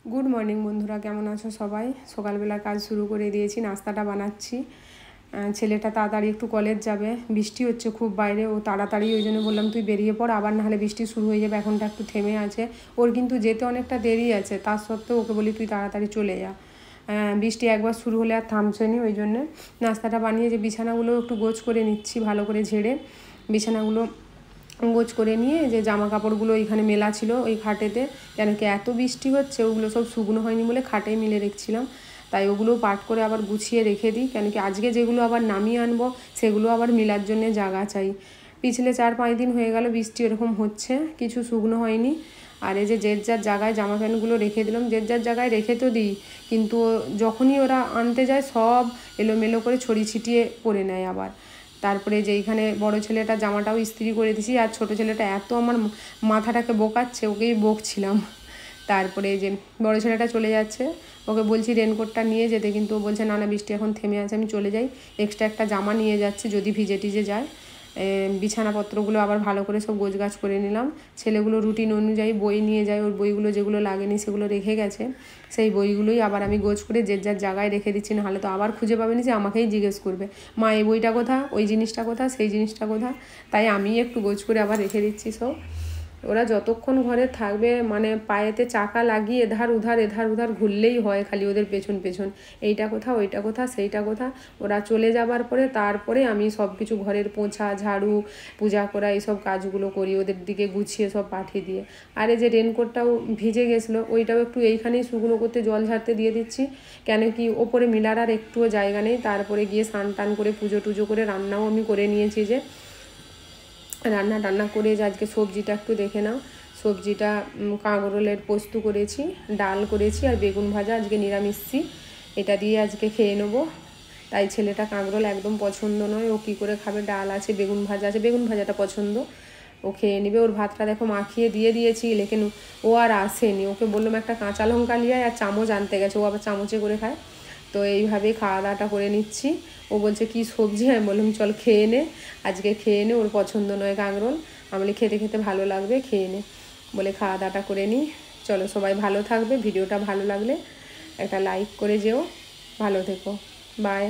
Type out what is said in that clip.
Good morning বন্ধুরা, কেমন আছো সবাই? সকালবেলা কাজ শুরু করে দিয়েছি, নাস্তাটা বানাচ্ছি। ছেলেটা তাড়াতাড়ি একটু কলেজ যাবে, বৃষ্টি হচ্ছে খুব বাইরে, ও তাড়াতাড়ি, ওই জন্য বললাম তুই বেরিয়ে পড়, আবার নাহলে বৃষ্টি শুরু হয়ে যাবে। এখনটা একটু থেমে আছে, ওর কিন্তু যেতে অনেকটা দেরি আছে, তার সত্ত্বেও ওকে বলি তুই তাড়াতাড়ি চলে যা। বৃষ্টি একবার শুরু হলে আর থামছে নি, ওই জন্যে নাস্তাটা বানিয়ে যে বিছানাগুলো একটু গোছ করে নিচ্ছি, ভালো করে ঝেড়ে বিছানাগুলো গোছ করে নিয়ে যে জামা কাপড়গুলো এখানে মেলা ছিল ওই খাটেতে, কেন কি এত বৃষ্টি হচ্ছে, ওগুলো সব শুকনো হয়নি বলে খাটেই মিলে রেখেছিলাম, তাই ওগুলো পাট করে আবার গুছিয়ে রেখে দিই, কেন কি আজকে যেগুলো আবার নামিয়ে আনবো সেগুলো আবার মেলার জন্য জায়গা চাই। পিছলে 4-5 দিন হয়ে গেল বৃষ্টি এরকম হচ্ছে, কিছু শুকনো হয়নি। আর এই যে যার জায়গায় জামা প্যান্টগুলো রেখে দিলাম, যার জায়গায় রেখে তো দিই, কিন্তু যখনই ওরা আনতে যায় সব এলোমেলো করে ছড়িয়ে ছিটিয়ে পরে নেয় আবার। তারপরে যে এইখানে বড় ছেলেটা জামাটাও ইস্ত্রি করে দিছি, আর ছোট ছেলেটা এত আমার মাথাটাকে বোকাচ্ছে, ওকেই বকছিলাম। তারপরে যে বড় ছেলেটা চলে যাচ্ছে, ওকে বলছি রেনকোটটা নিয়ে যেতে, কিন্তু ও বলছে না না বৃষ্টি এখন থেমে আছে, আমি চলে যাই। এক্সট্রা একটা জামা নিয়ে যাচ্ছে যদি ভিজে টিজে যায়। বিছানাপত্রগুলো আবার ভালো করে সব গোছগাছ করে নিলাম। ছেলেগুলো রুটিন অনুযায়ী বই নিয়ে যায়, ওর বইগুলো যেগুলো লাগেনি সেগুলো রেখে গেছে, সেই বইগুলোই আবার আমি গোছ করে যার জায়গায় রেখে দিচ্ছি, নাহলে তো আবার খুঁজে পাবেনি, যে আমাকেই জিজ্ঞেস করবে মা এই বইটা কোথা, ওই জিনিসটা কোথা, সেই জিনিসটা কোথা। তাই আমি একটু গোছ করে আবার রেখে দিচ্ছি সব। ওরা যতক্ষণ ঘরে থাকবে মানে পায়েতে চাকা লাগিয়ে এধার উধার ঘুরলেই হয়, খালি ওদের পেছন পেছন এইটা কোথা, ওইটা কোথা, সেইটা কোথা। ওরা চলে যাবার পরে তারপরে আমি সব কিছু ঘরের পোছা, ঝাড়ু, পূজা করা এইসব কাজগুলো করি, ওদের দিকে গুছিয়ে সব পাঠিয়ে দিয়ে। আর এই যে রেনকোটটাও ভিজে গেছিলো, ওইটাও একটু এইখানেই শুকনো করতে জল ঝাড়তে দিয়ে দিচ্ছি, কেন কি ওপরে মিলার আর একটুও জায়গা নেই। তারপরে গিয়ে স্নান টান করে পুজো টুজো করে রান্নাও আমি করে নিয়েছি, যে রান্না করে যে আজকে সবজিটা একটু দেখে নাও। সবজিটা কাঁকরোলের পোস্ত করেছি, ডাল করেছি, আর বেগুন ভাজা, আজকে নিরামিষি, এটা দিয়ে আজকে খেয়ে নেবো। তাই ছেলেটা কাঁকরোল একদম পছন্দ নয়, ও কী করে খাবে, ডাল আছে, বেগুন ভাজা আছে, বেগুন ভাজাটা পছন্দ, ও খেয়ে নেবে। ওর ভাতটা দেখো মাখিয়ে দিয়ে দিয়েছি, লেকিন ও আর আসেনি। ওকে বললাম একটা কাঁচা লঙ্কা নিয়ে আর চামচ আনতে গেছে, ও আবার চামচে করে খায়। তো এইভাবেই খাওয়া দাওয়াটা করে নিচ্ছি। ও বলছে কি সবজি, আমি বললাম চল খেয়ে নে, আজকে খেয়ে নে, ওর পছন্দ নয় কাঁকরোল, আমি খেতে খেতে ভালো লাগবে, খেয়ে নে বলে খাওয়া দাওয়াটা করে নিই। চলো সবাই ভালো থাকবে, ভিডিওটা ভালো লাগলে একটা লাইক করে যেও, ভালো থেকো, বাই।